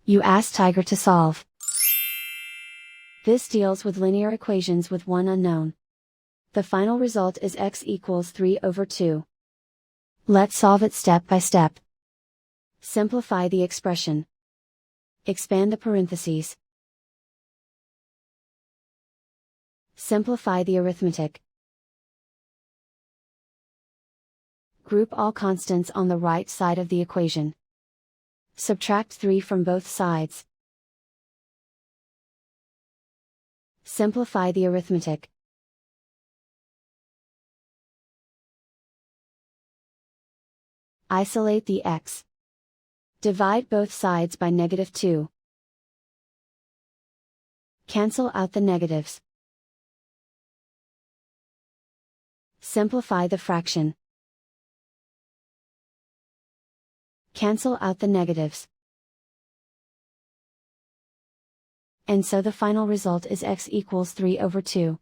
You ask Tiger to solve. This deals with linear equations with one unknown. The final result is x equals 3/2. Let's solve it step by step. Simplify the expression. Expand the parentheses. Simplify the arithmetic. Group all constants on the right side of the equation. Subtract 3 from both sides. Simplify the arithmetic. Isolate the x. Divide both sides by -2. Cancel out the negatives. Simplify the fraction. Cancel out the negatives. And so the final result is x equals 3/2.